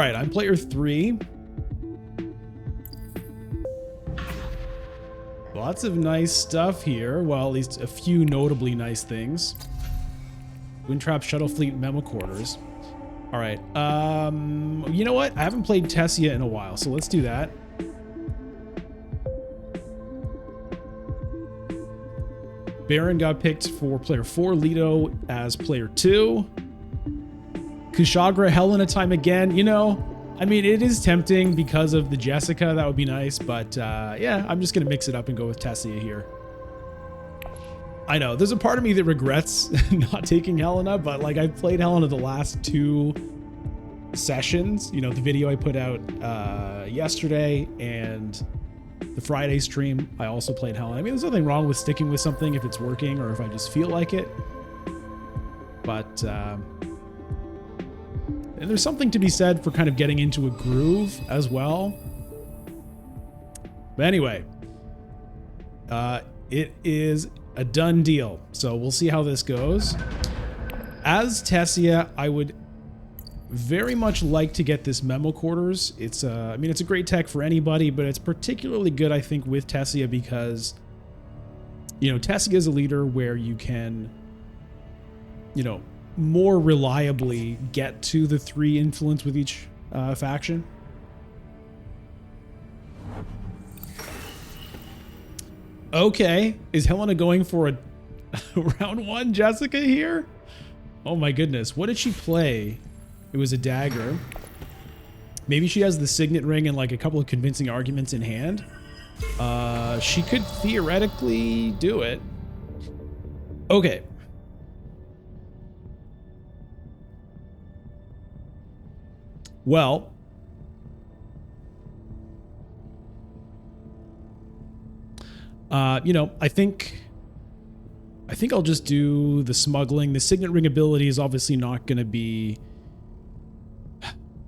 right, I'm player 3. Lots of nice stuff here. Well, at least a few notably nice things. Windtrap Shuttle Fleet Memo Quarters. All right. You know what? I haven't played Tessia in a while, so let's do that. Baron got picked for player 4, Leto as player 2. Kushagra Helena time again. You know, I mean, it is tempting because of the Jessica. That would be nice, but yeah, I'm just going to mix it up and go with Tessia here. I know, there's a part of me that regrets not taking Helena, but like I've played Helena the last 2 sessions. You know, the video I put out yesterday and the Friday stream, I also played Helena. I mean, there's nothing wrong with sticking with something if it's working or if I just feel like it. But and there's something to be said for kind of getting into a groove as well. But anyway, it is a done deal. So we'll see how this goes. As Tessia, I would very much like to get this memo quarters. It's I mean, it's a great tech for anybody, but it's particularly good, I think, with Tessia because, you know, Tessia is a leader where you can, you know, more reliably get to the 3 influence with each faction. Okay, is Helena going for a round 1 Jessica here? Oh my goodness, what did she play? It was a dagger. Maybe she has the signet ring and like a couple of convincing arguments in hand. She could theoretically do it. Okay. Well, you know, I think I'll just do the smuggling. The signet ring ability is obviously not going to be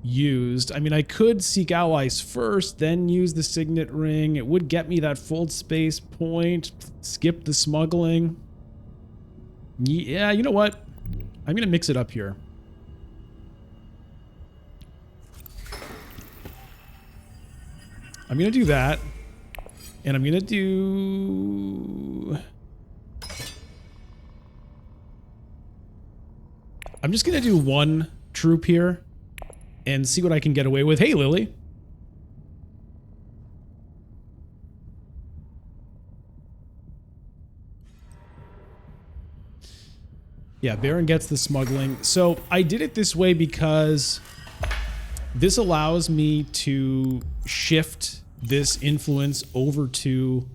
used. I mean, I could seek allies first, then use the signet ring. It would get me that fold space point. Skip the smuggling. Yeah, you know what? I'm going to mix it up here. I'm going to do that. And I'm going to do... I'm just going to do 1 troop here and see what I can get away with. Hey, Lily. Yeah, Baron gets the smuggling. So I did it this way because this allows me to shift this influence over to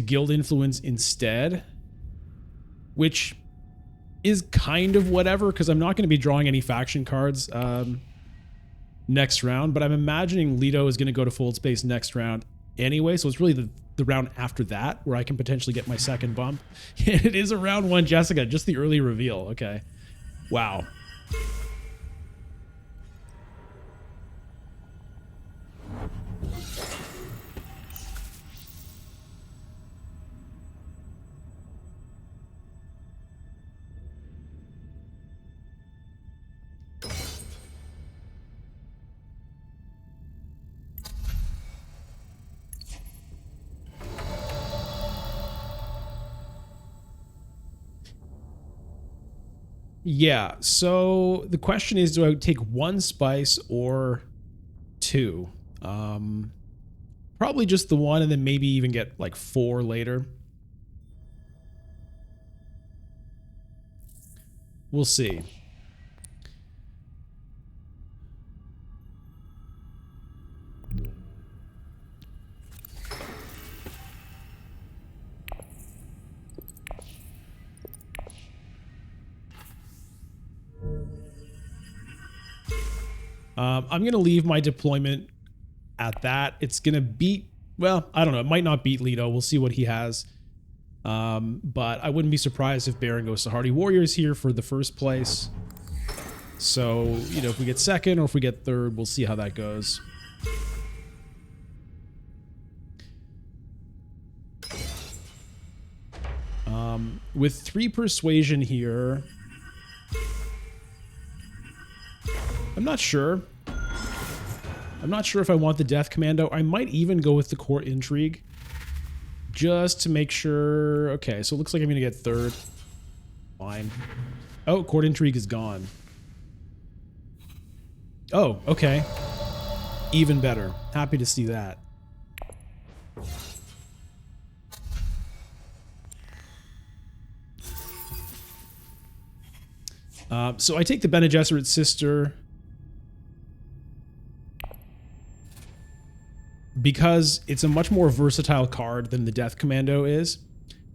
guild influence instead, which is kind of whatever because I'm not going to be drawing any faction cards next round, but I'm imagining Leto is going to go to fold space next round anyway, so it's really the round after that where I can potentially get my second bump. It is a round 1 Jessica, just the early reveal. Okay. Wow. Yeah, so the question is, do I take 1 spice or 2? Probably just the 1 and then maybe even get like 4 later. We'll see. I'm going to leave my deployment at that. It's going to beat, well, I don't know. It might not beat Leto. We'll see what he has. But I wouldn't be surprised if Baron goes to Hardy Warriors here for the first place. So, you know, if we get second or if we get third, we'll see how that goes. With 3 persuasion here... I'm not sure. I'm not sure if I want the Death Commando. I might even go with the Court Intrigue. Just to make sure. Okay, so it looks like I'm going to get third. Fine. Oh, Court Intrigue is gone. Oh, okay. Even better. Happy to see that. So I take the Bene Gesserit's sister because it's a much more versatile card than the Death Commando is.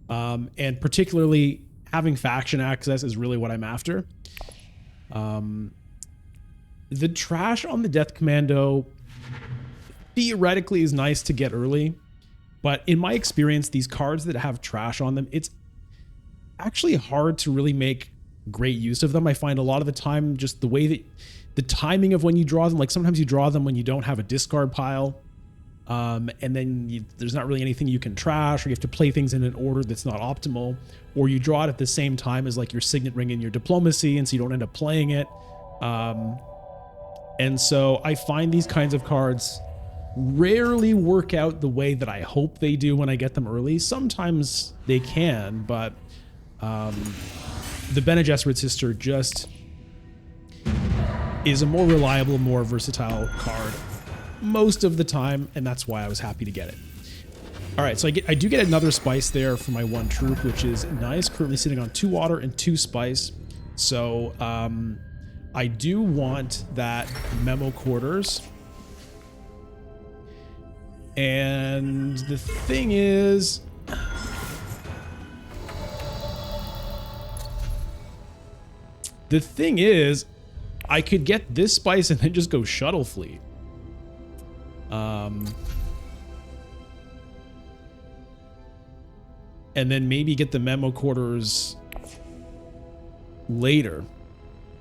And particularly having faction access is really what I'm after. The trash on the Death Commando theoretically is nice to get early, but in my experience, these cards that have trash on them, it's actually hard to really make great use of them. I find a lot of the time just the way that the timing of when you draw them, like sometimes you draw them when you don't have a discard pile, and then there's not really anything you can trash, or you have to play things in an order that's not optimal, or you draw it at the same time as like your Signet Ring and your Diplomacy, and so you don't end up playing it. And so I find these kinds of cards rarely work out the way that I hope they do when I get them early. Sometimes they can, but the Bene Gesserit sister just is a more reliable, more versatile card most of the time, and that's why I was happy to get it. All right, so I do get another spice there for my 1 troop, which is nice. Currently sitting on 2 water and 2 spice. So I do want that Memo Quarters. And the thing is, I could get this spice and then just go Shuttle Fleet. And then maybe get the Memo Quarters later.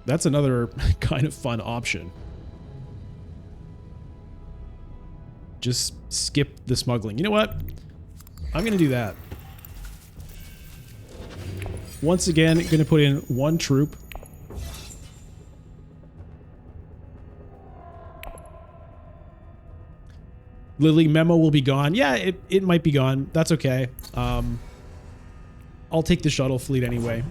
That's another kind of fun option. Just skip the smuggling. You know what? I'm going to do that. Once again, going to put in 1 troop. Lily Memo will be gone. Yeah, it might be gone. That's okay. I'll take the shuttle fleet anyway.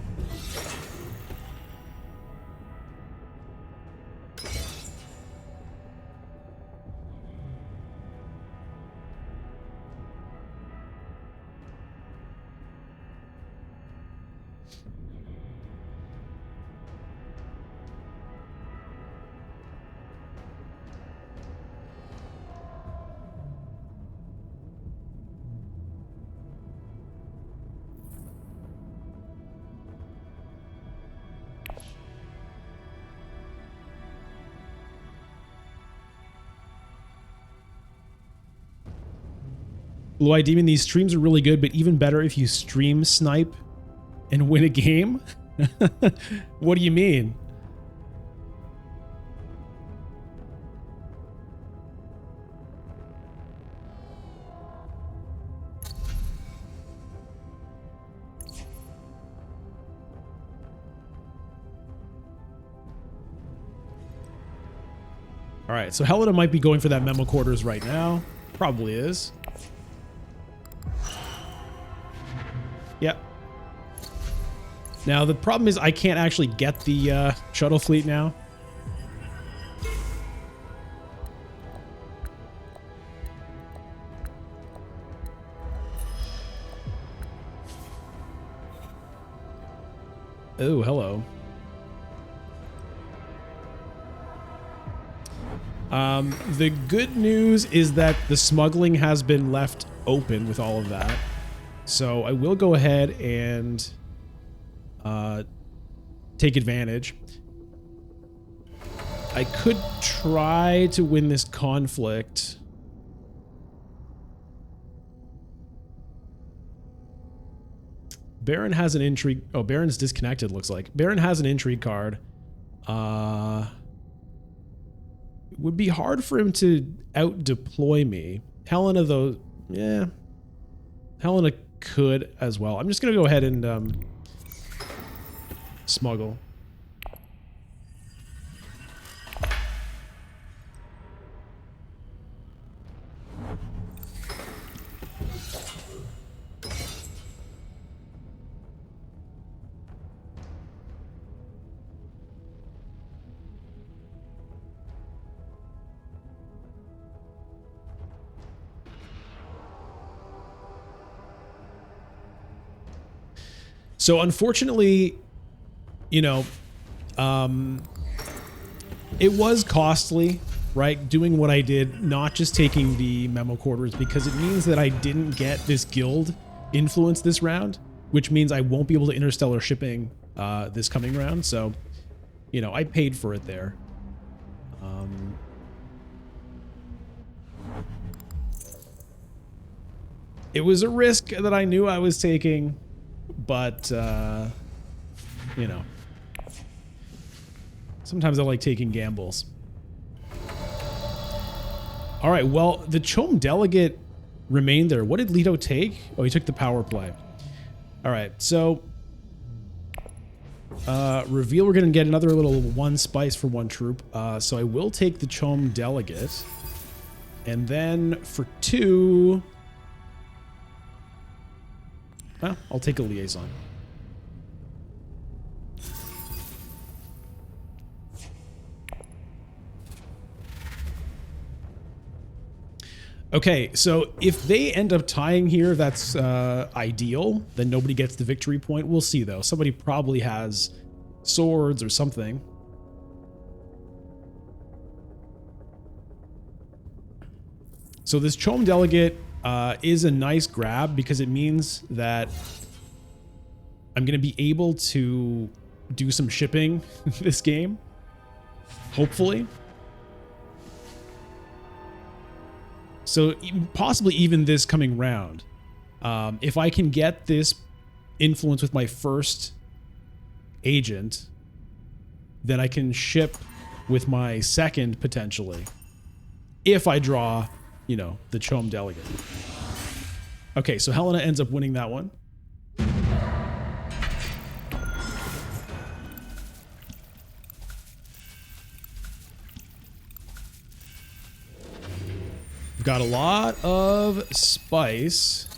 Blue Eye Demon, these streams are really good, but even better if you stream snipe and win a game? What do you mean? All right, so Helena might be going for that Memo Quarters right now. Probably is. Yep. Now, the problem is I can't actually get the shuttle fleet now. Oh, hello. The good news is that the smuggling has been left open with all of that. So I will go ahead and take advantage. I could try to win this conflict. Baron has an intrigue. Oh, Baron's disconnected, looks like. Baron has an intrigue card. It would be hard for him to out-deploy me. Helena, though, yeah. Helena could as well. I'm just going to go ahead and So unfortunately, you know, it was costly, right? Doing what I did, not just taking the memo quarters, because it means that I didn't get this guild influence this round, which means I won't be able to interstellar shipping this coming round. So, you know, I paid for it there. It was a risk that I knew I was taking, but, you know, sometimes I like taking gambles. All right, well, the Chom delegate remained there. What did Leto take? Oh, he took the power play. All right, so reveal we're going to get another little 1 spice for 1 troop. So I will take the Chom delegate. And then for 2... well, I'll take a liaison. Okay, so if they end up tying here, that's ideal. Then nobody gets the victory point. We'll see, though. Somebody probably has swords or something. So this Chom delegate is a nice grab because it means that I'm going to be able to do some shipping this game. Hopefully. So possibly even this coming round, if I can get this influence with my first agent, then I can ship with my second potentially. If I draw, you know, the Chom delegate. Okay, so Helena ends up winning that one. We've got a lot of spice.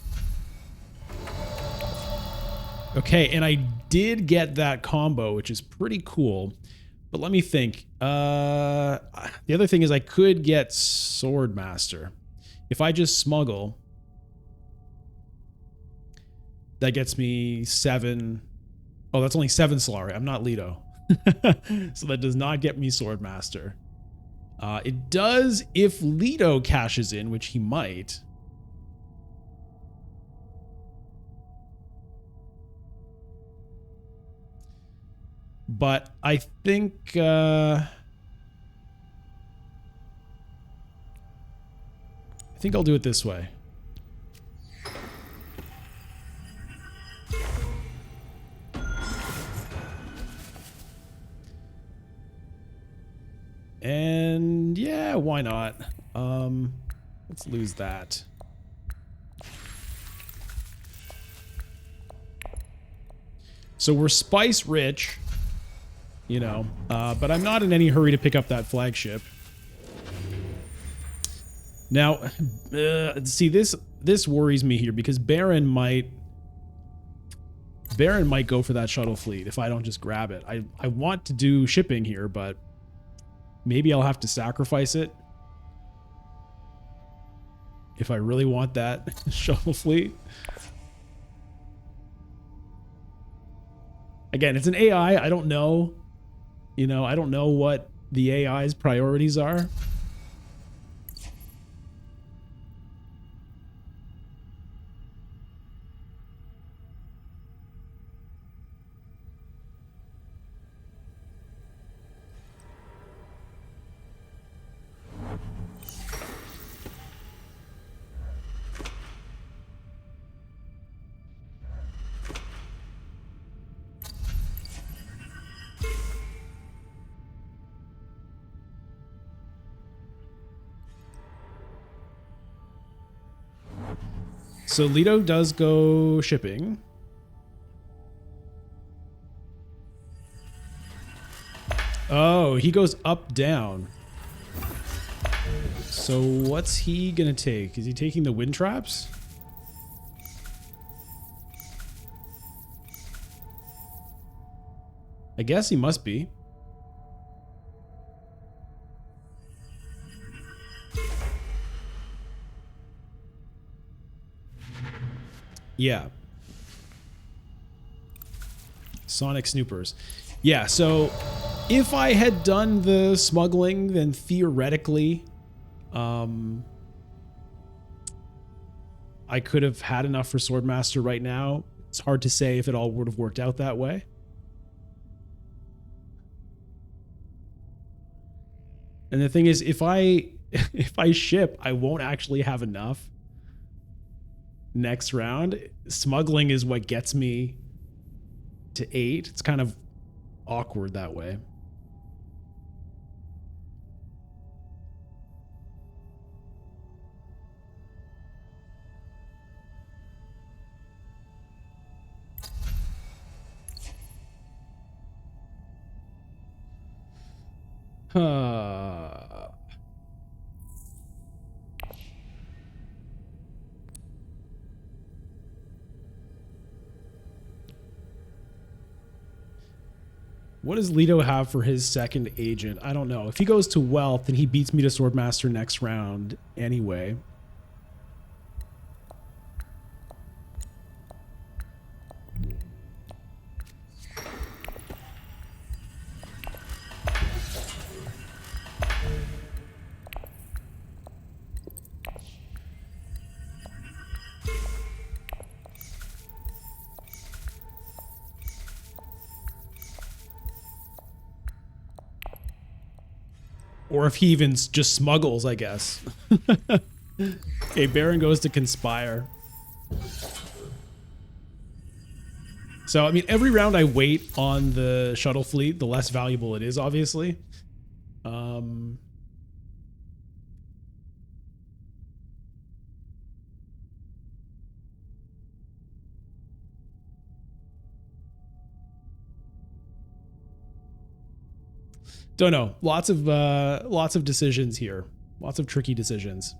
Okay, and I did get that combo, which is pretty cool. But let me think. The other thing is I could get Swordmaster. If I just smuggle, that gets me 7. Oh, that's only 7 Solari. I'm not Leto. So that does not get me Swordmaster. It does if Leto cashes in, which he might. But I think I'll do it this way. And yeah, why not? Let's lose that. So we're spice rich, you know, but I'm not in any hurry to pick up that flagship. Now, see, this worries me here because Baron might go for that shuttle fleet if I don't just grab it. I want to do shipping here, but maybe I'll have to sacrifice it if I really want that shuttle fleet. Again, it's an AI. I don't know. You know, I don't know what the AI's priorities are. So Leto does go shipping. Oh, he goes up, down. So what's he gonna take? Is he taking the wind traps? I guess he must be. Yeah. Sonic snoopers. Yeah, so if I had done the smuggling, then theoretically, I could have had enough for Swordmaster right now. It's hard to say if it all would have worked out that way. And the thing is, if I ship, I won't actually have enough next round. Smuggling is what gets me to 8. It's kind of awkward that way. What does Leto have for his second agent? I don't know. If he goes to Wealth, then he beats me to Swordmaster next round anyway. Or if he even just smuggles, I guess. Okay, Baron goes to Conspire. So, I mean, every round I wait on the shuttle fleet, the less valuable it is, obviously. Don't know. Lots of decisions here. Lots of tricky decisions.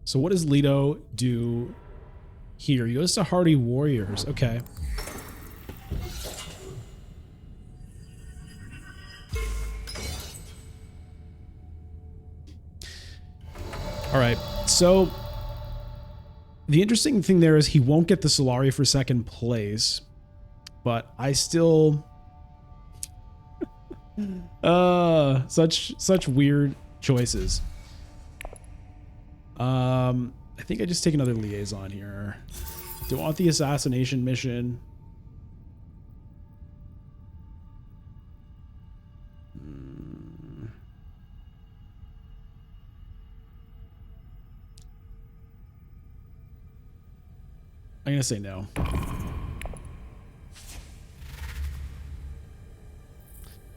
So what does Leto do here? He goes to Hardy Warriors. Okay. All right. So the interesting thing there is he won't get the Solari for second place, but I still such weird choices. I think I just take another liaison here. Do I want the assassination mission? I'm gonna say no.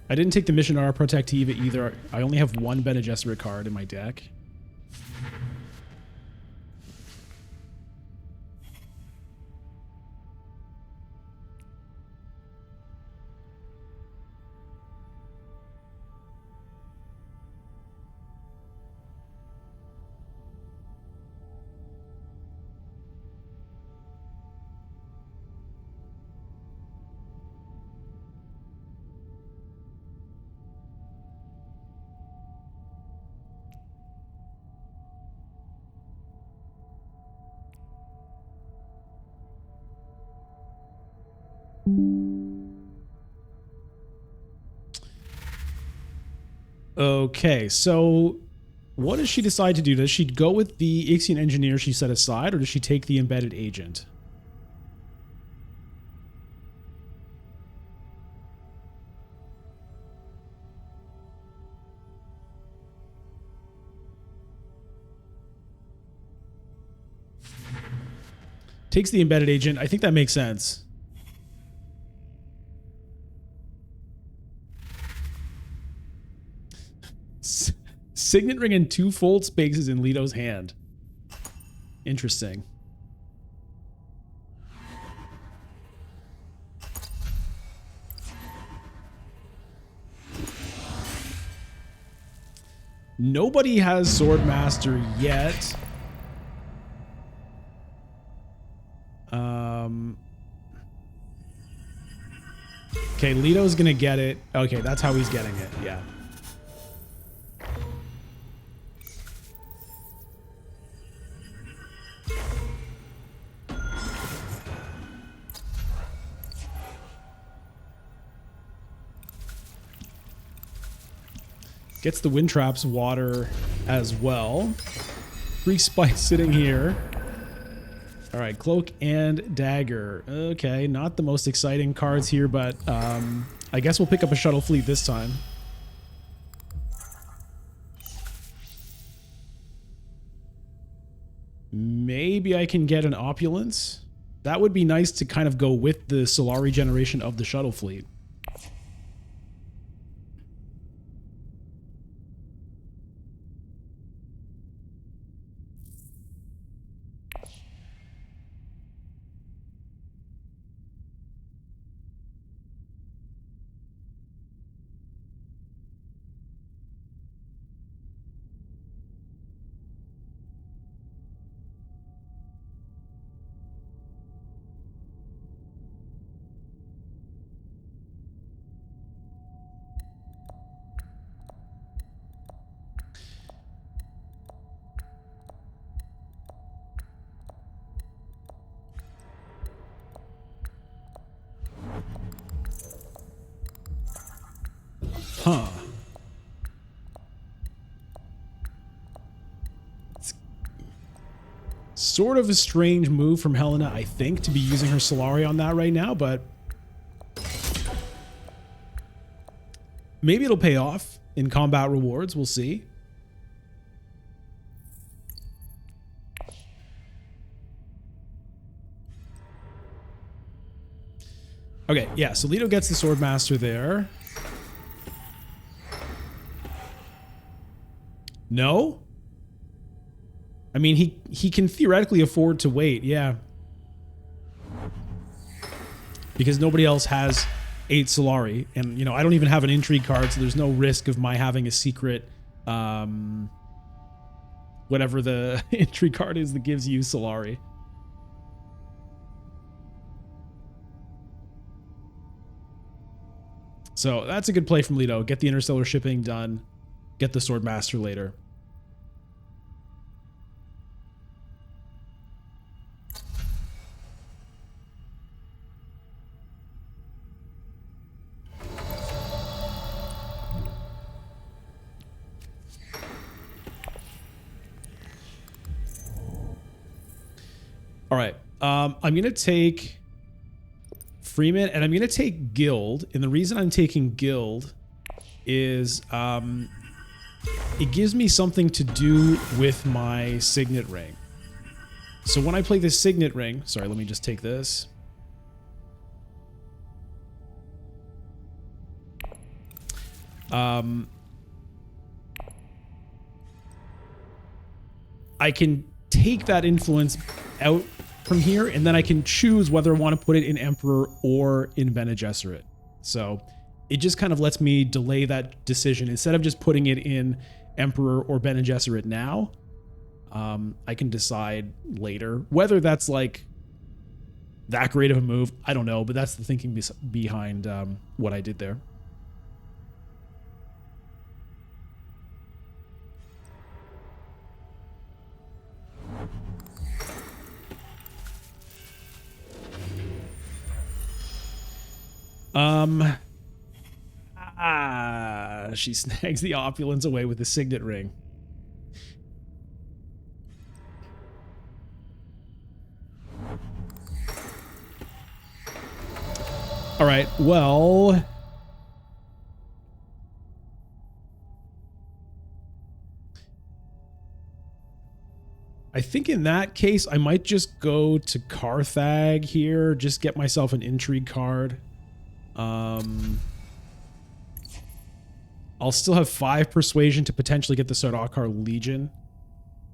I didn't take the Mission R Protectiva either. I only have one Bene Gesserit card in my deck. Okay, so what does she decide to do? Does she go with the Ixion engineer she set aside, or does she take the embedded agent? Takes the embedded agent. I think that makes sense. Signet ring and 2 fold spaces in Leto's hand. Interesting. Nobody has Swordmaster yet. Okay, Leto's gonna get it. Okay, that's how he's getting it. Yeah. Gets the wind traps water as well. 3 spikes sitting here. All right, cloak and dagger. Okay, not the most exciting cards here, but I guess we'll pick up a shuttle fleet this time. Maybe I can get an opulence. That would be nice to kind of go with the Solari generation of the shuttle fleet. Huh. It's sort of a strange move from Helena, I think, to be using her Solari on that right now, but maybe it'll pay off in combat rewards. We'll see. Okay, yeah, so Leto gets the Swordmaster there. No? I mean, he can theoretically afford to wait, yeah. Because nobody else has 8 Solari. And, you know, I don't even have an intrigue card, so there's no risk of my having a secret, whatever the intrigue card is that gives you Solari. So that's a good play from Leto. Get the interstellar shipping done. Get the Swordmaster later. All right. I'm going to take Freeman and I'm going to take Guild. And the reason I'm taking Guild is it gives me something to do with my Signet ring. So when I play this Signet ring, sorry, let me just take this. I can take that influence out from here, and then I can choose whether I want to put it in Emperor or in Bene Gesserit. So it just kind of lets me delay that decision. Instead of just putting it in Emperor or Bene Gesserit now, I can decide later. Whether that's like that great of a move, I don't know, but that's the thinking behind what I did there. She snags the opulence away with the Signet ring. All right, well, I think in that case, I might just go to Carthag here, just get myself an intrigue card. I'll still have 5 persuasion to potentially get the Sardaukar Legion.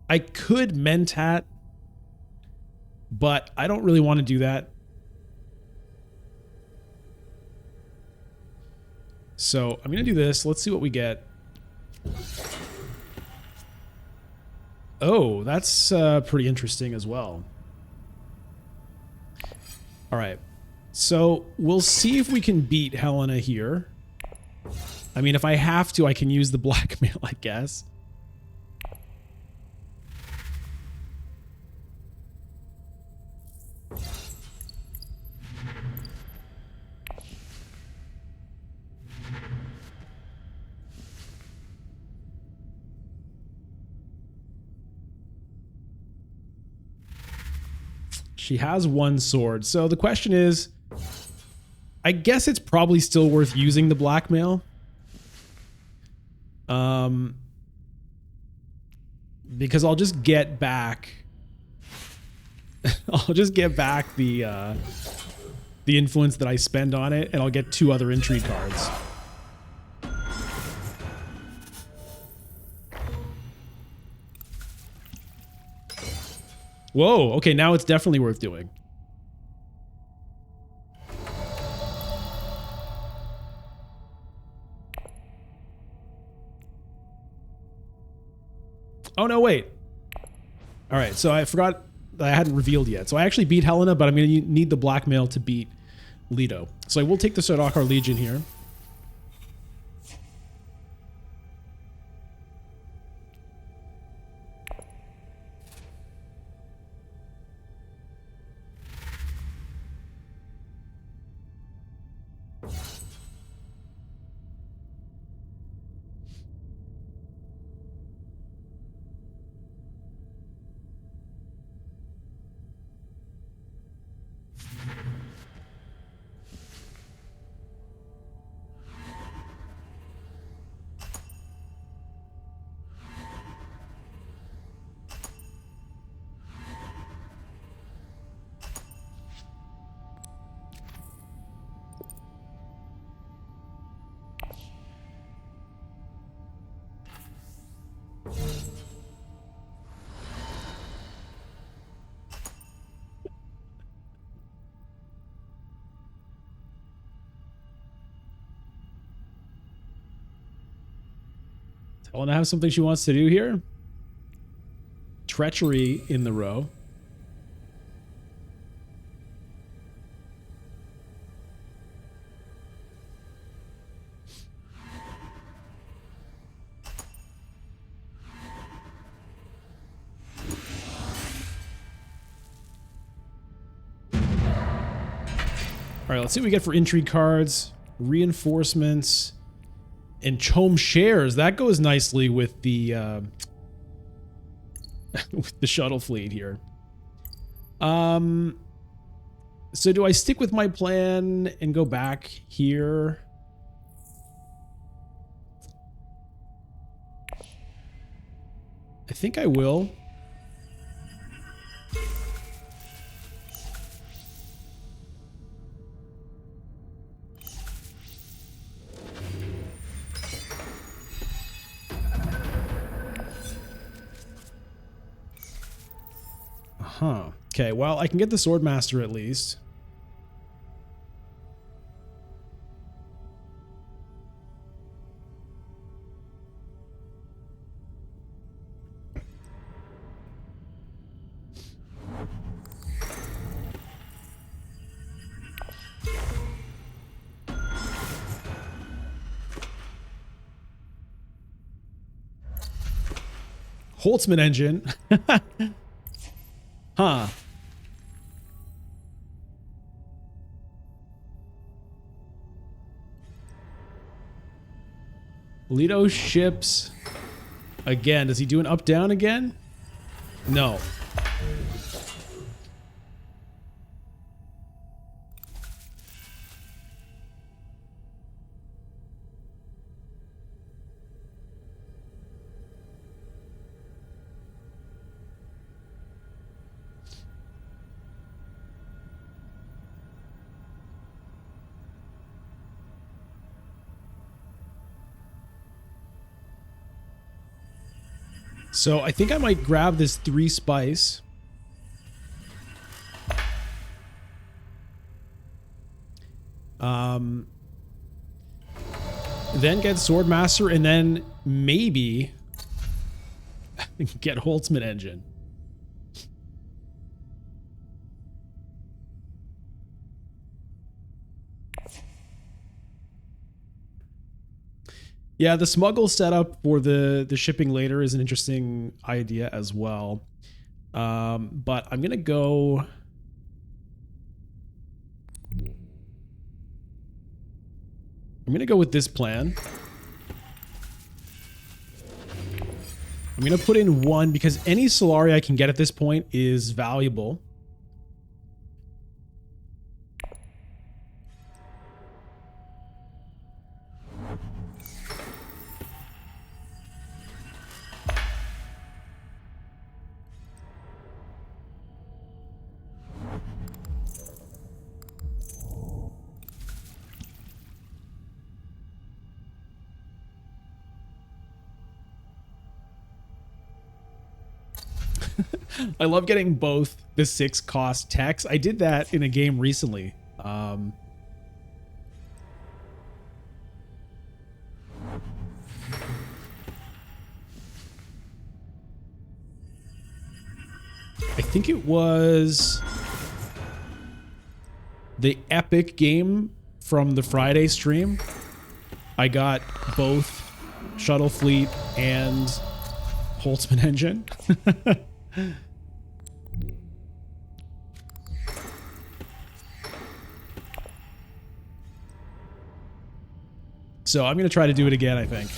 I could Mentat, but I don't really want to do that. So I'm going to do this. Let's see what we get. Oh, that's pretty interesting as well. All right. So we'll see if we can beat Helena here. I mean, if I have to, I can use the blackmail, I guess. She has 1 sword. So the question is, I guess it's probably still worth using the blackmail. Because I'll just get back I'll just get back the influence that I spend on it, and I'll get 2 other intrigue cards. Whoa, okay, now it's definitely worth doing. Oh, no, wait. All right, so I forgot that I hadn't revealed yet. So I actually beat Helena, but I'm going to need the blackmail to beat Leto. So I will take the Sardaukar Legion here. Helena has something she wants to do here. Treachery in the row. All right, let's see what we get for intrigue cards. Reinforcements. And Chom shares. That goes nicely with the with the shuttle fleet here. So do I stick with my plan and go back here? I think I will. Huh. Okay, well, I can get the Swordmaster at least. Holtzman engine. Huh. Leto ships again. Does he do an up-down again? No. So I think I might grab this 3 spice. Then get Swordmaster, and then maybe get Holtzman Engine. Yeah, the smuggle setup for the shipping later is an interesting idea as well. But I'm gonna go. I'm gonna go with this plan. I'm gonna put in 1 because any Solari I can get at this point is valuable. I love getting both the 6 cost techs. I did that in a game recently. I think it was the Epic game from the Friday stream. I got both Shuttle Fleet and Holtzman Engine. So I'm going to try to do it again, I think.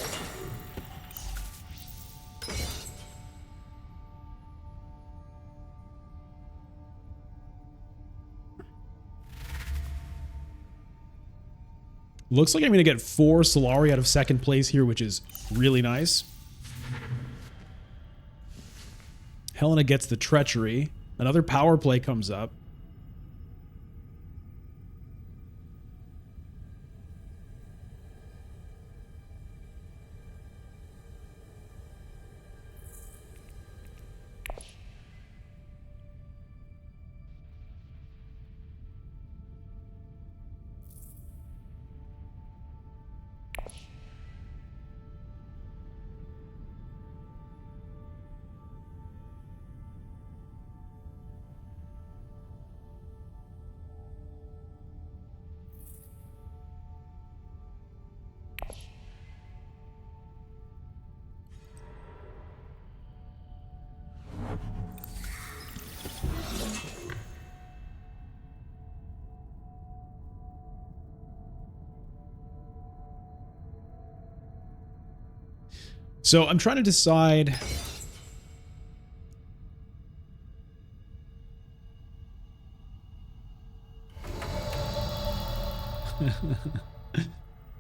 Looks like I'm going to get 4 Solari out of 2nd place here, which is really nice. Helena gets the Treachery. Another power play comes up. So I'm trying to decide.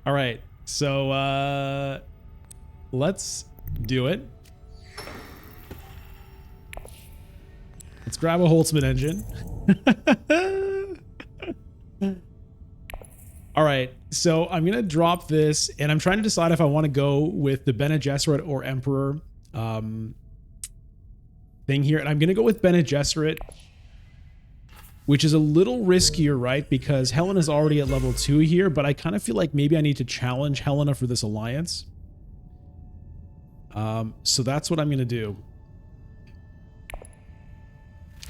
All right. So let's do it. Let's grab a Holtzman Engine. All right, so I'm going to drop this, and I'm trying to decide if I want to go with the Bene Gesserit or Emperor thing here. And I'm going to go with Bene Gesserit, which is a little riskier, right? Because Helena's already at level 2 here, but I kind of feel like maybe I need to challenge Helena for this alliance. So that's what I'm going to do.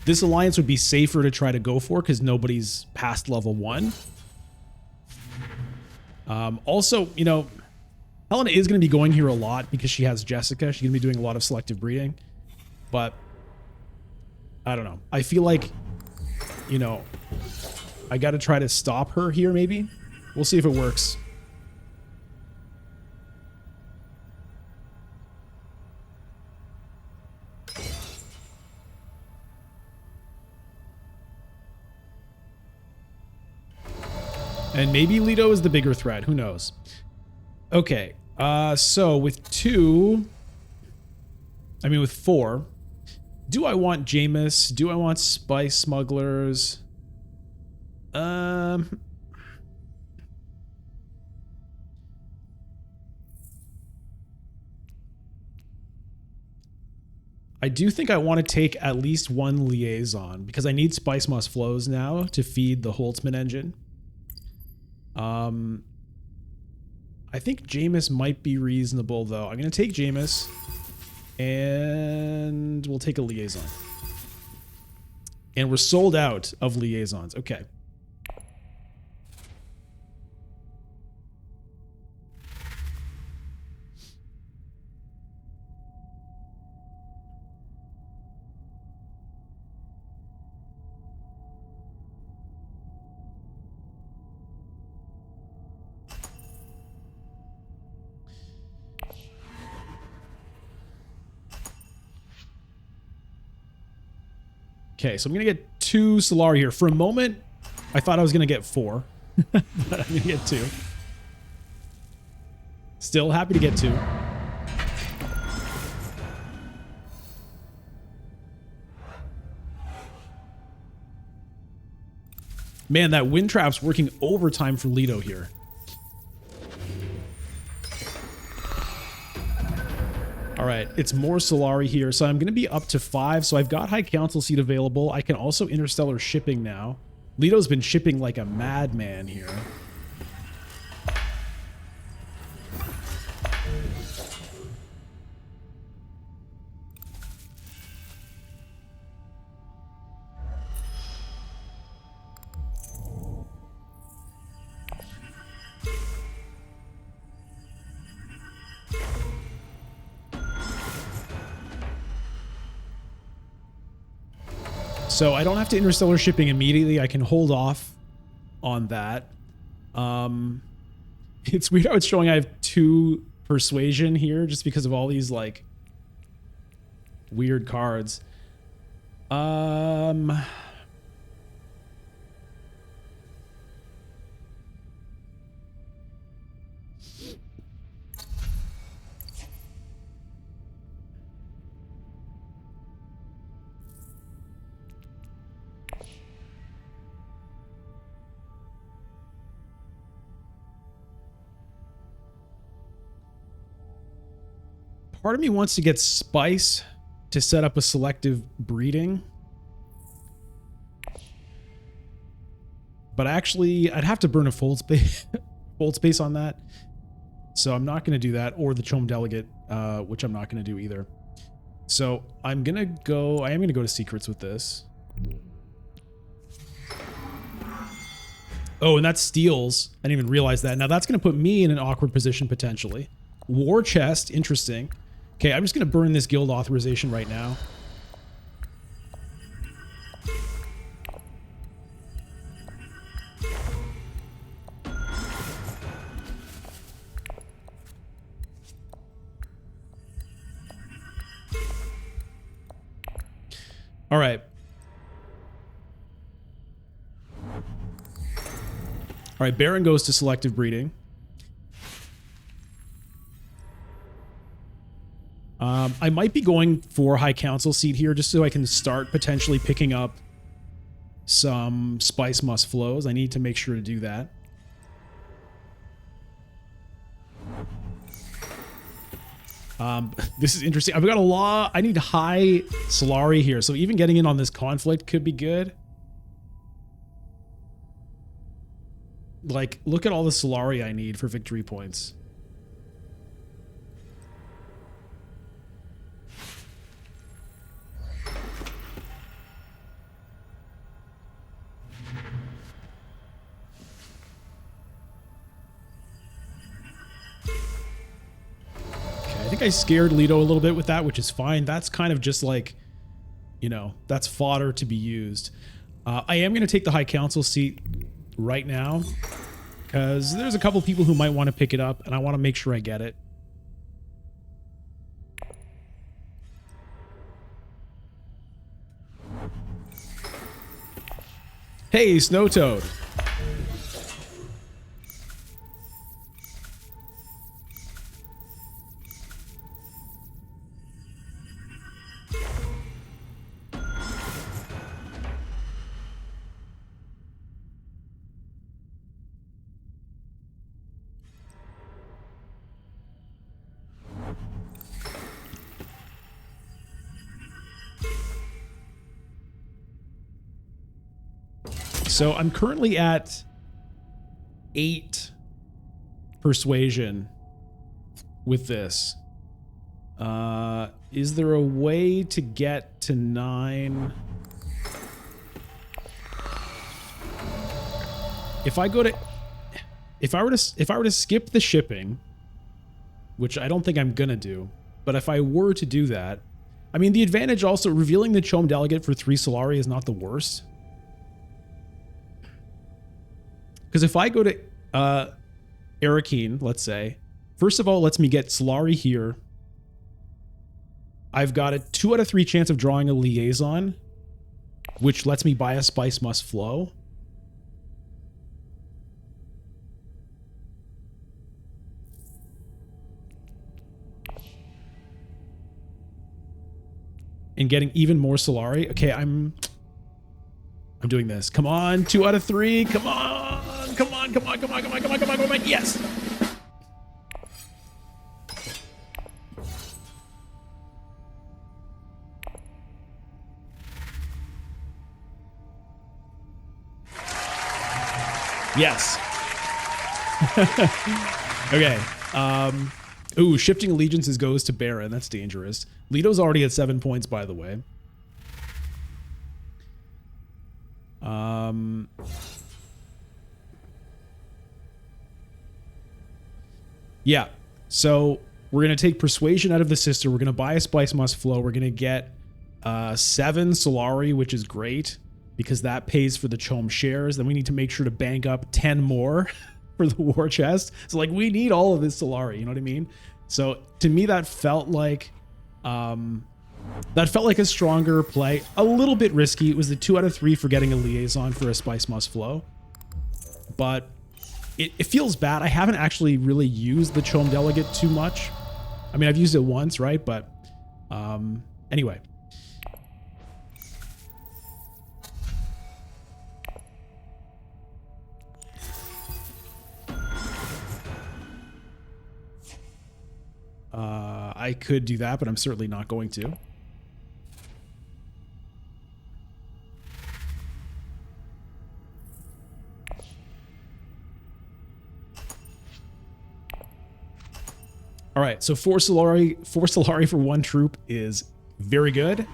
This alliance would be safer to try to go for because nobody's past level 1. Also, you know, Helena is going to be going here a lot because she has Jessica. She's going to be doing a lot of selective breeding. But I don't know. I feel like, you know, I got to try to stop her here maybe. We'll see if it works. And maybe Leto is the bigger threat. Who knows? Okay. So with 4, do I want Jameis? Do I want Spice Smugglers? I do think I want to take at least one liaison because I need Spice Moss flows now to feed the Holtzman engine. I think Jameis might be reasonable though. I'm going to take Jameis and we'll take a liaison. And we're sold out of liaisons. Okay. Okay, so I'm going to get 2 Solari here. For a moment, I thought I was going to get 4. But I'm going to get 2. Still happy to get 2. Man, that wind trap's working overtime for Leto here. All right, it's more Solari here, so I'm going to be up to 5. So I've got High Council seat available. I can also interstellar shipping now. Leto's been shipping like a madman here. So I don't have to interstellar shipping immediately. I can hold off on that. It's weird how it's showing I have 2 persuasion here just because of all these like weird cards. Part of me wants to get Spice to set up a selective breeding. But actually, I'd have to burn a fold space on that. So I'm not going to do that, or the Chom Delegate, which I'm not going to do either. So I am going to go to Secrets with this. Oh, and that steals. I didn't even realize that. Now that's going to put me in an awkward position potentially. War Chest, interesting. Okay, I'm just going to burn this guild authorization right now. All right. All right, Baron goes to selective breeding. I might be going for High Council seat here just so I can start potentially picking up some Spice Must flows. I need to make sure to do that. This is interesting. I've got a lot. I need high Solari here, so even getting in on this conflict could be good. Like, look at all the Solari I need for victory points. I think I scared Leto a little bit with that, which is fine. That's kind of just like, you know, that's fodder to be used. I am going to take the High Council seat right now because there's a couple people who might want to pick it up and I want to make sure I get it. Hey, Snow Toad. So I'm currently at 8 persuasion with this. Is there a way to get to 9? If I were to skip the shipping, which I don't think I'm gonna do, but if I were to do that, I mean, the advantage also, revealing the Chom Delegate for 3 Solari is not the worst. Because if I go to Arakeen, let's say, first of all, it lets me get Solari here. I've got a 2 out of 3 chance of drawing a liaison, which lets me buy a Spice Must Flow. And getting even more Solari. Okay, I'm doing this. Come on, 2 out of 3. Come on, come on, come on, come on, come on, come on, come on, come on. Yes. Yes. Okay. Ooh, shifting allegiances goes to Baron. That's dangerous. Leto's already at 7 points, by the way. Yeah. So we're going to take Persuasion out of the sister. We're going to buy a Spice Must Flow. We're going to get 7 Solari, which is great because that pays for the Chom shares. Then we need to make sure to bank up 10 more for the war chest. So like we need all of this Solari, you know what I mean? So to me that felt like a stronger play. A little bit risky. It was the 2 out of 3 for getting a liaison for a Spice Must Flow. But it feels bad. I haven't actually really used the Chom Delegate too much. I mean, I've used it once, right? But anyway. I could do that, but I'm certainly not going to. All right, so 4 Solari for 1 troop is very good.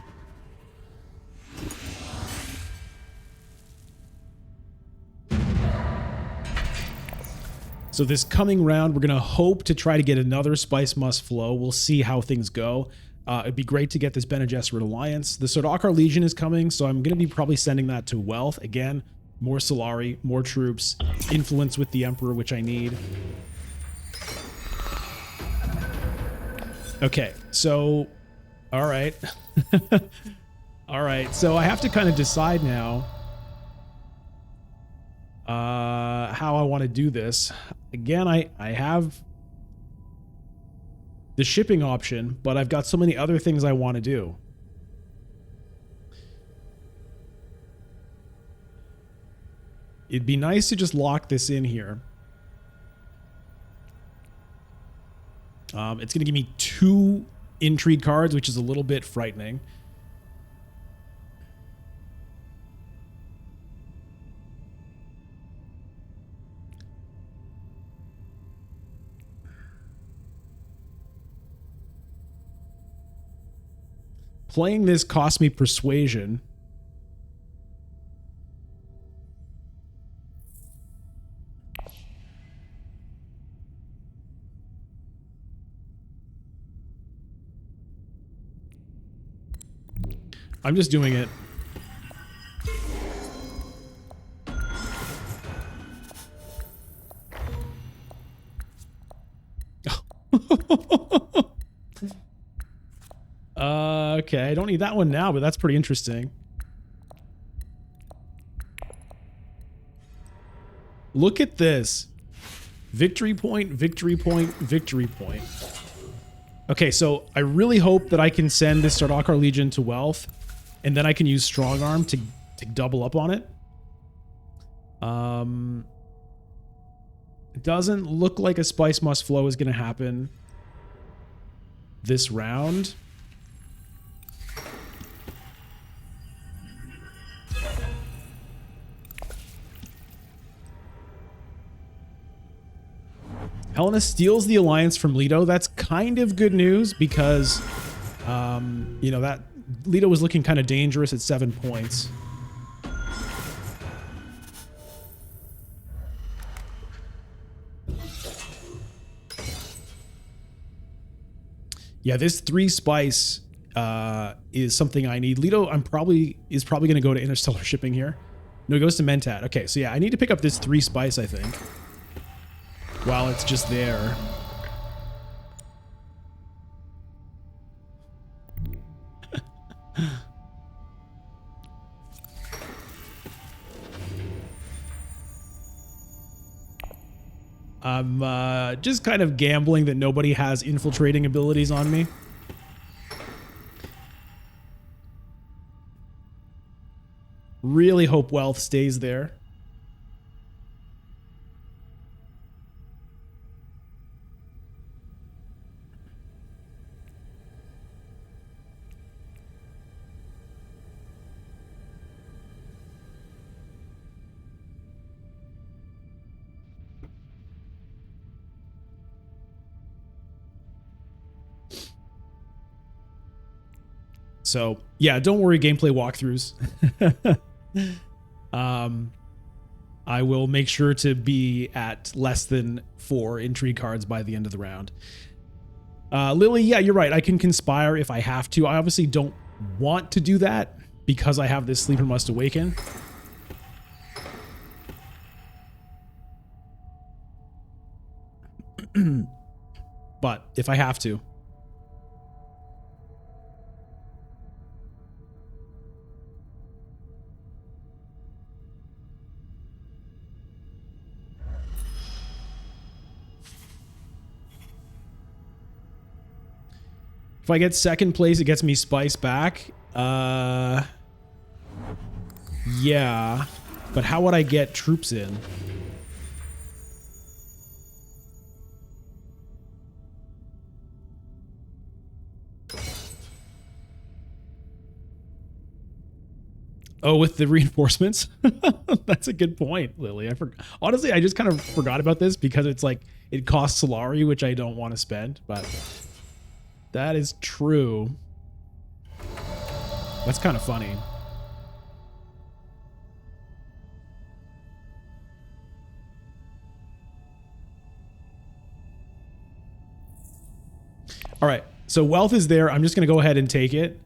So this coming round, we're going to hope to try to get another Spice Must Flow. We'll see how things go. It'd be great to get this Bene Gesserit Alliance. The Sardaukar Legion is coming, so I'm going to be probably sending that to Wealth. Again, more Solari, more troops, influence with the Emperor, which I need. Okay, so, all right. All right, so I have to kind of decide now how I want to do this. Again, I have the shipping option, but I've got so many other things I want to do. It'd be nice to just lock this in here. It's going to give me 2 intrigue cards, which is a little bit frightening. Playing this cost me persuasion. I'm just doing it. Okay, I don't need that one now, but that's pretty interesting. Look at this. Victory point, victory point, victory point. Okay, so I really hope that I can send this Sardaukar Legion to Wealth, and then I can use Strong Arm to double up on it. It doesn't look like a Spice Must Flow is going to happen this round. Helena steals the alliance from Leto. That's kind of good news because, you know, that Leto was looking kind of dangerous at 7 points. Yeah, this 3 spice is something I need. Leto, is probably going to go to interstellar shipping here. No, he goes to Mentat. Okay, so yeah, I need to pick up this 3 spice, I think, while it's just there. I'm just kind of gambling that nobody has infiltrating abilities on me. Really hope wealth stays there. So yeah, don't worry, gameplay walkthroughs. I will make sure to be at less than 4 intrigue cards by the end of the round. Lily, yeah, you're right. I can conspire if I have to. I obviously don't want to do that because I have this Sleeper Must Awaken. But if I have to. If I get second place, it gets me spice back. Yeah. But how would I get troops in? Oh, with the reinforcements? That's a good point, Lily. Honestly, I just kind of forgot about this because it's like it costs Solari, which I don't want to spend, but that is true. That's kind of funny. All right, so wealth is there. I'm just going to go ahead and take it.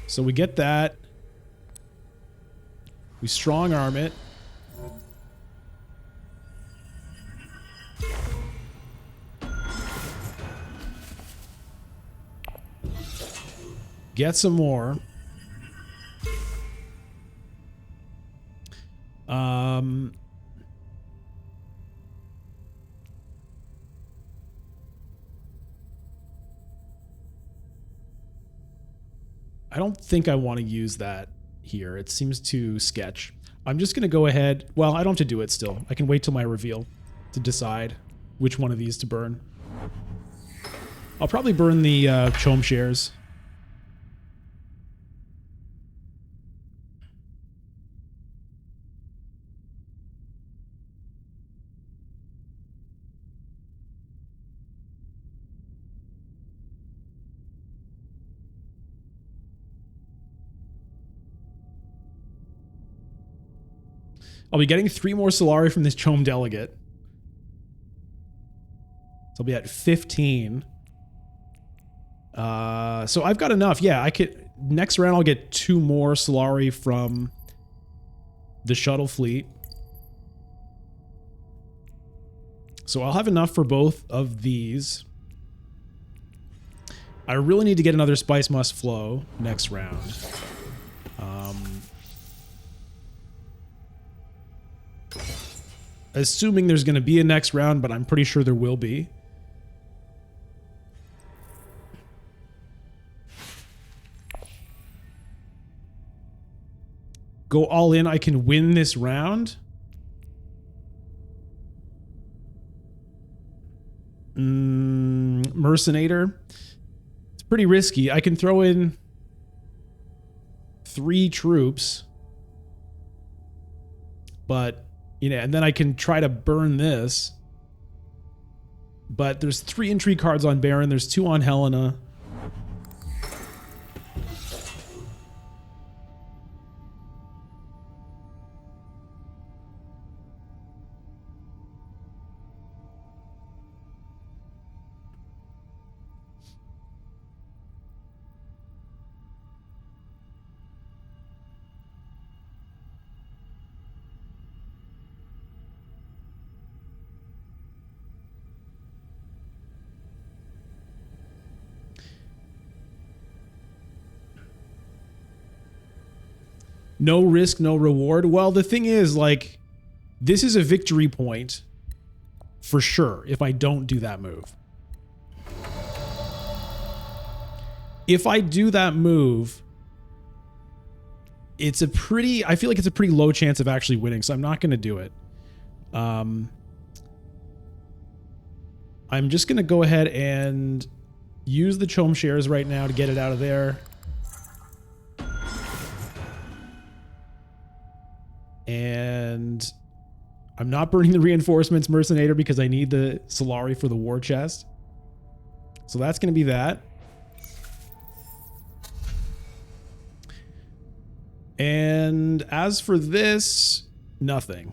So we get that. We strong arm it. Get some more. I don't think I want to use that here. It seems too sketch. I'm just going to go ahead. Well, I don't have to do it still. I can wait till my reveal to decide which one of these to burn. I'll probably burn the Chom shares. I'll be getting 3 more Solari from this Chom delegate. So I'll be at 15. So I've got enough. Yeah, I could. Next round, I'll get 2 more Solari from the shuttle fleet. So I'll have enough for both of these. I really need to get another Spice Must Flow next round. Assuming there's going to be a next round, but I'm pretty sure there will be. Go all in. I can win this round. Mercenator. It's pretty risky. I can throw in 3 troops. But, you know, and then I can try to burn this. But there's 3 intrigue cards on Baron. There's 2 on Helena. No risk, no reward. Well, the thing is, like, this is a victory point for sure if I don't do that move. If I do that move, it's a pretty, I feel like it's a pretty low chance of actually winning, so I'm not going to do it. I'm just going to go ahead and use the Chom shares right now to get it out of there. And I'm not burning the reinforcements Mercenator because I need the Solari for the war chest. So that's going to be that. And as for this, nothing.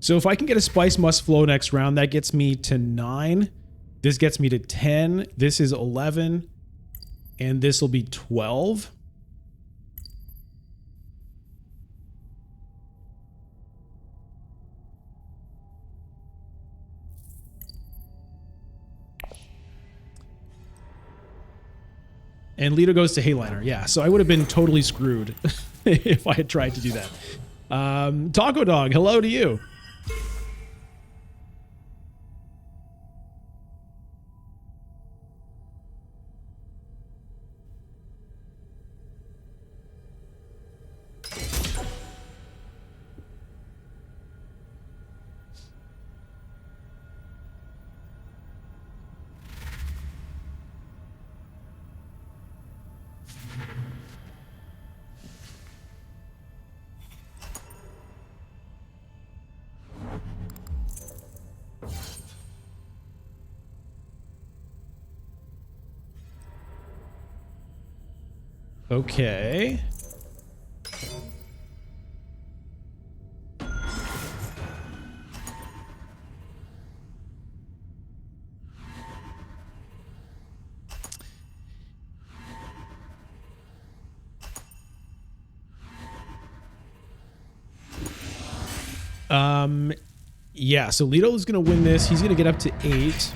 So if I can get a Spice Must Flow next round, that gets me to 9. This gets me to 10. This is 11. And this will be 12. And Lito goes to Hayliner. Yeah, so I would have been totally screwed if I had tried to do that. Taco Dog, hello to you. Okay. Yeah, so Lito is going to win this. He's going to get up to 8.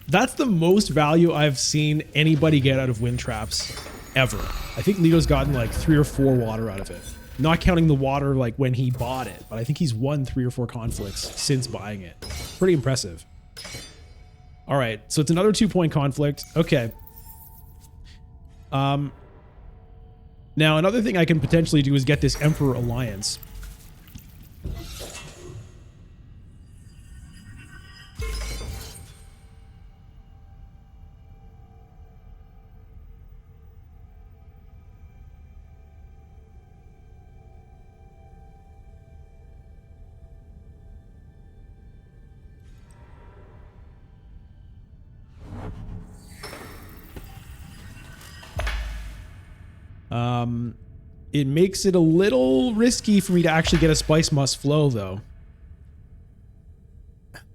That's the most value I've seen anybody get out of wind traps ever. I think Lito's gotten like 3 or 4 water out of it. Not counting the water like when he bought it, but I think he's won 3 or 4 conflicts since buying it. Pretty impressive. All right, so it's another 2-point conflict. Okay. Now another thing I can potentially do is get this Emperor Alliance. It makes it a little risky for me to actually get a Spice Must Flow, though.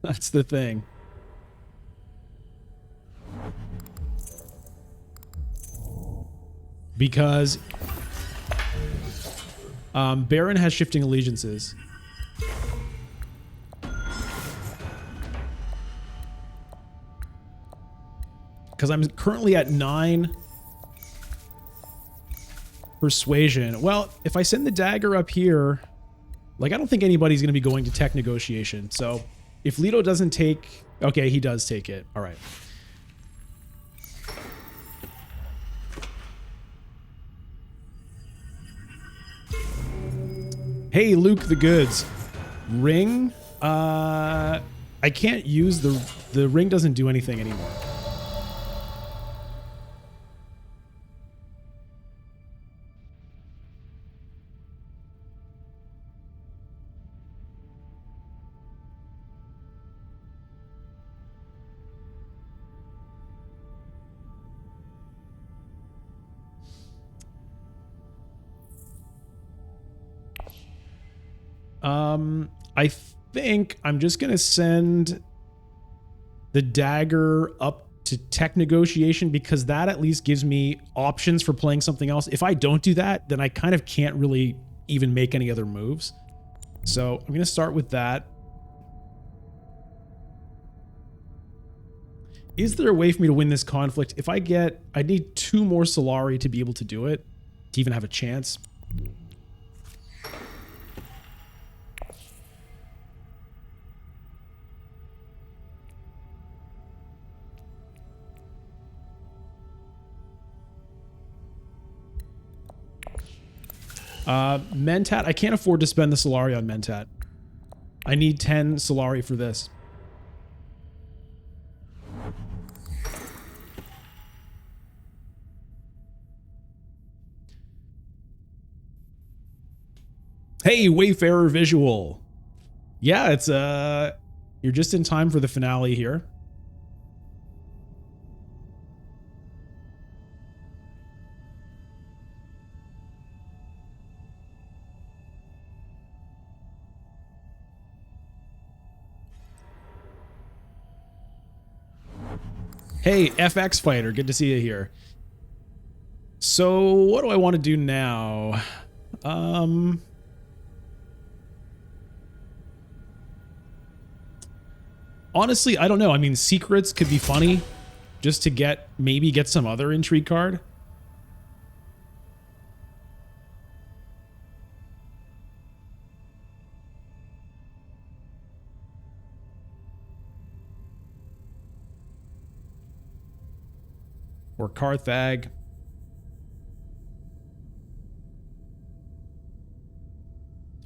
That's the thing. Because Baron has shifting allegiances. Because I'm currently at 9 persuasion. Well, if I send the dagger up here, Like, I don't think anybody's going to be going to tech negotiation. So if Leto doesn't take... Okay, he does take it. All right. Hey, Luke the Goods. Ring? I can't use the ring doesn't do anything anymore. I think I'm just going to send the dagger up to tech negotiation because that at least gives me options for playing something else. If I don't do that, then I kind of can't really even make any other moves. So I'm going to start with that. Is there a way for me to win this conflict? If I need 2 more Solari to be able to do it, to even have a chance. Mentat, I can't afford to spend the Solari on Mentat. I need 10 Solari for this. Hey, Wayfarer Visual. Yeah, it's you're just in time for the finale here. Hey, FX Fighter, good to see you here. So, what do I want to do now? Honestly, I don't know. I mean, secrets could be funny just to maybe get some other intrigue card. Or Carthag.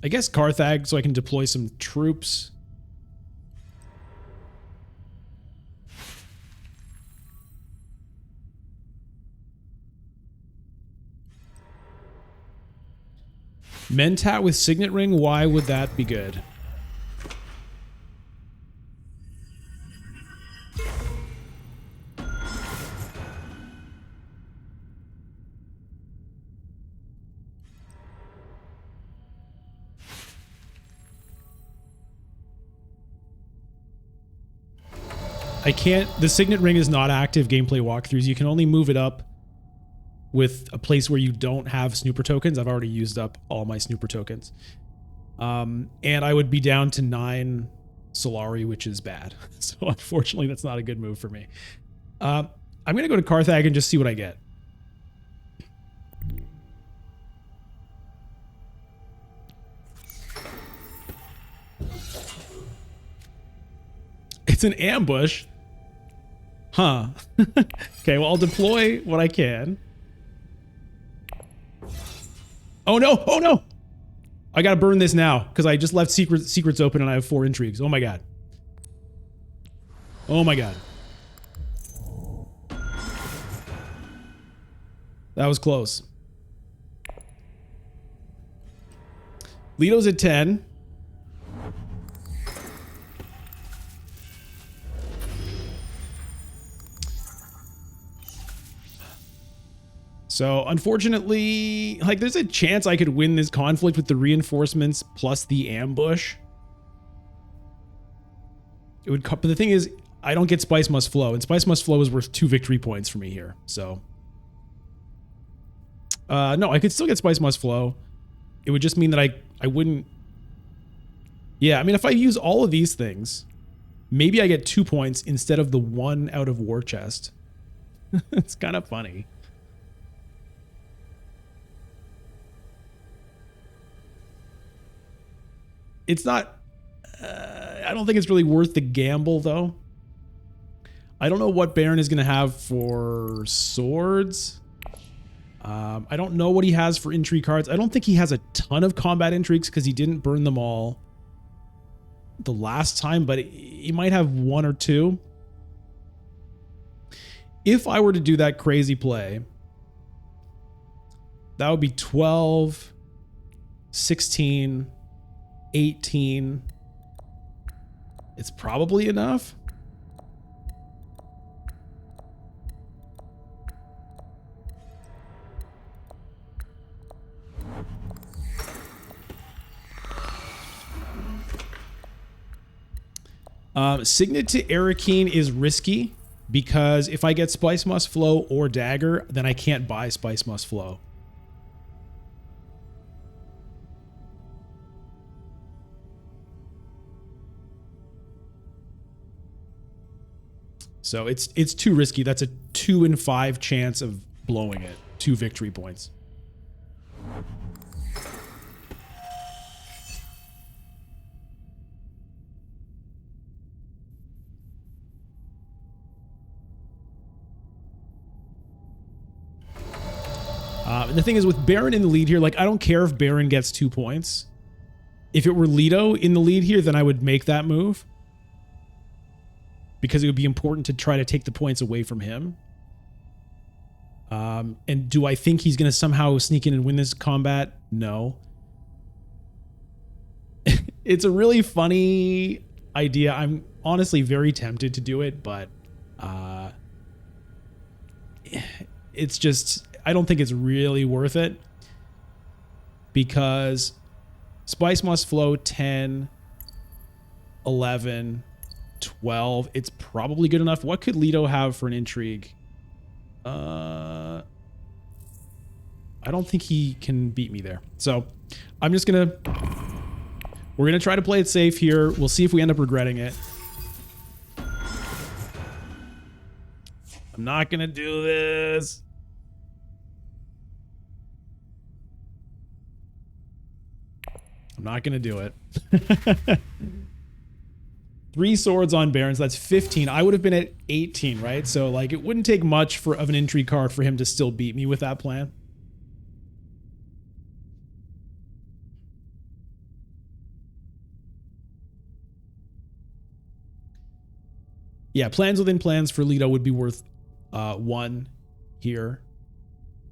I guess Carthag so I can deploy some troops. Mentat with Signet Ring, why would that be good? I can't, the Signet Ring is not active gameplay walkthroughs. You can only move it up with a place where you don't have snooper tokens. I've already used up all my snooper tokens. And I would be down to 9 Solari, which is bad. So unfortunately, that's not a good move for me. I'm going to go to Carthag and just see what I get. It's an ambush. Huh. Okay, well, I'll deploy what I can. Oh no! Oh no! I gotta burn this now because I just left secrets open and I have 4 intrigues. Oh my god. Oh my god. That was close. Leto's at 10. So, unfortunately, like, there's a chance I could win this conflict with the reinforcements plus the ambush. It would, but the thing is, I don't get Spice Must Flow, and Spice Must Flow is worth 2 victory points for me here, so. No, I could still get Spice Must Flow. It would just mean that I wouldn't. Yeah, I mean, if I use all of these things, maybe I get 2 points instead of the 1 out of War Chest. It's kind of funny. It's not, I don't think it's really worth the gamble though. I don't know what Baron is going to have for swords. I don't know what he has for intrigue cards. I don't think he has a ton of combat intrigues because he didn't burn them all the last time, but he might have one or two. If I were to do that crazy play, that would be 12, 16, 18. It's probably enough. Signet to Arakeen is risky because if I get Spice Must Flow or Dagger, then I can't buy Spice Must Flow. So it's too risky. That's a 2 in 5 chance of blowing it. 2 victory points. And the thing is with Baron in the lead here, like I don't care if Baron gets 2 points. If it were Leto in the lead here, then I would make that move. Because it would be important to try to take the points away from him. And do I think he's going to somehow sneak in and win this combat? No. It's a really funny idea. I'm honestly very tempted to do it, but it's just... I don't think it's really worth it because Spice Must Flow 10, 11, 12. It's probably good enough. What could Leto have for an intrigue? I don't think he can beat me there. So I'm just we're going to try to play it safe here. We'll see if we end up regretting it. I'm not going to do this. I'm not going to do it. 3 swords on Barons. That's 15. I would have been at 18, right? So like it wouldn't take much of an intrigue card for him to still beat me with that plan. Yeah, plans within plans for Leto would be worth 1 here.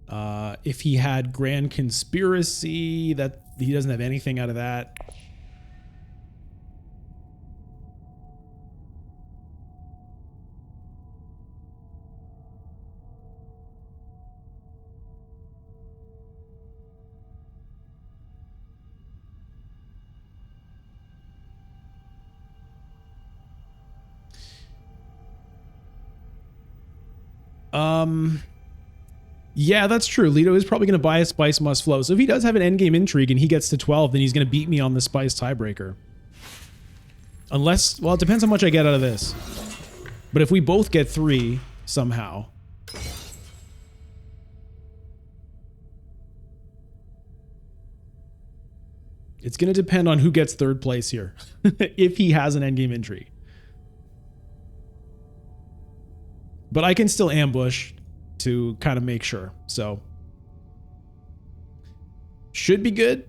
If he had Grand Conspiracy, that he doesn't have anything out of that. Yeah, that's true. Leto is probably going to buy a Spice Must Flow. So if he does have an endgame intrigue and he gets to 12, then he's going to beat me on the Spice tiebreaker. Unless, well, it depends how much I get out of this. But if we both get 3 somehow. It's going to depend on who gets 3rd place here. If he has an endgame intrigue. But I can still ambush to kind of make sure. So should be good.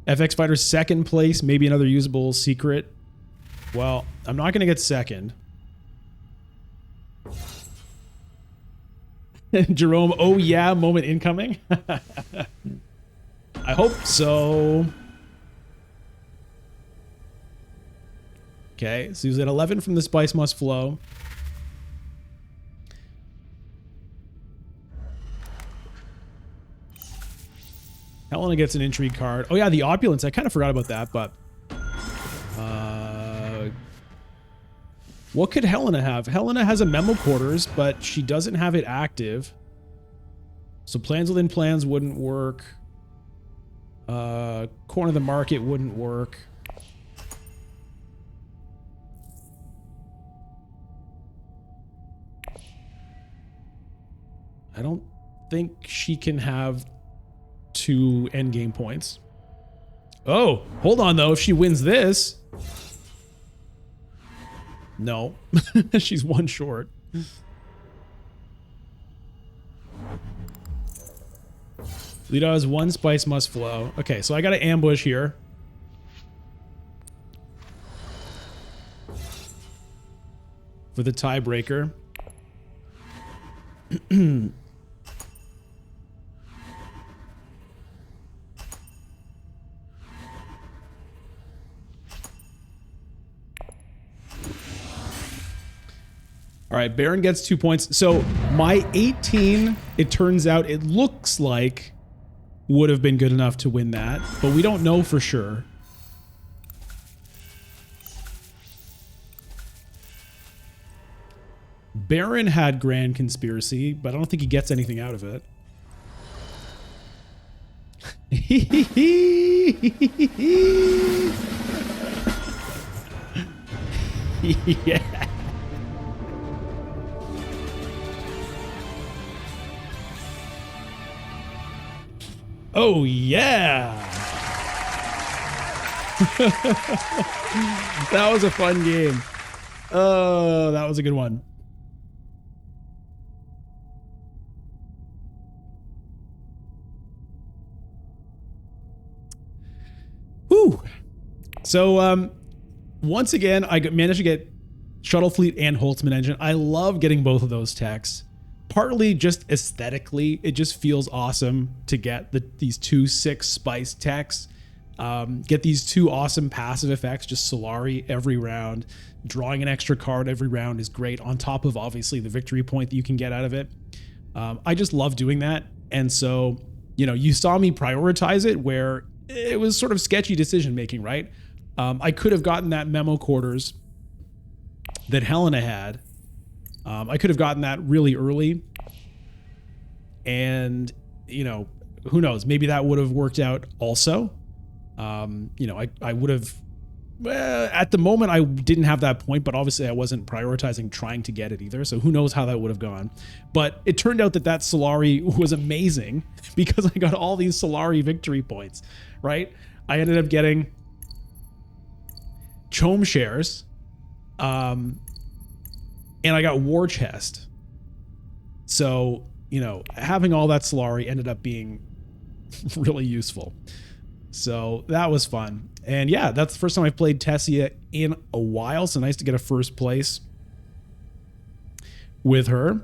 FX Fighter 2nd place, maybe another usable secret. Well, I'm not going to get 2nd. Jerome, oh yeah, moment incoming. I hope so. Okay, so he's at 11 from the Spice Must Flow. Helena gets an intrigue card. Oh yeah, the Opulence. I kind of forgot about that, but... what could Helena have? Helena has a Memo Quarters, but she doesn't have it active. So plans within plans wouldn't work. Corner of the market wouldn't work. I don't think she can have 2 endgame points. Oh, hold on though. If she wins this. No, she's 1 short. Leto has 1 spice must flow. Okay, so I got to ambush here. For the tiebreaker. All right, Baron gets 2 points. So my 18, it turns out, it looks like would have been good enough to win that, but we don't know for sure. Baron had Grand Conspiracy, but I don't think he gets anything out of it. Yeah. Oh, yeah. That was a fun game. Oh, that was a good one. Whew. So, once again, I managed to get Shuttle Fleet and Holtzman Engine. I love getting both of those techs. Partly just aesthetically, it just feels awesome to get these 2 6 spice techs. Get these 2 awesome passive effects, just Solari every round. Drawing an extra card every round is great, on top of obviously the victory point that you can get out of it. I just love doing that. And so, you know, you saw me prioritize it where it was sort of sketchy decision making, right? I could have gotten that memo quarters that Helena had. I could have gotten that really early. And, you know, who knows? Maybe that would have worked out also. You know, I would have... at the moment, I didn't have that point, but obviously I wasn't prioritizing trying to get it either. So who knows how that would have gone. But it turned out that Solari was amazing because I got all these Solari victory points, right? I ended up getting Chome shares. And I got War Chest. So, you know, having all that Solari ended up being really useful. So that was fun. And yeah, that's the first time I've played Tessia in a while. So nice to get a first place with her.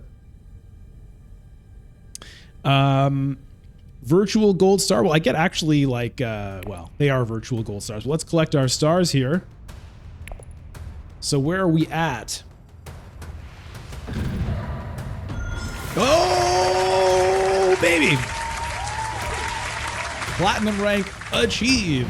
Virtual gold star. Well, I get actually like, well, they are virtual gold stars. Well, let's collect our stars here. So where are we at? Oh, baby. Platinum rank achieved.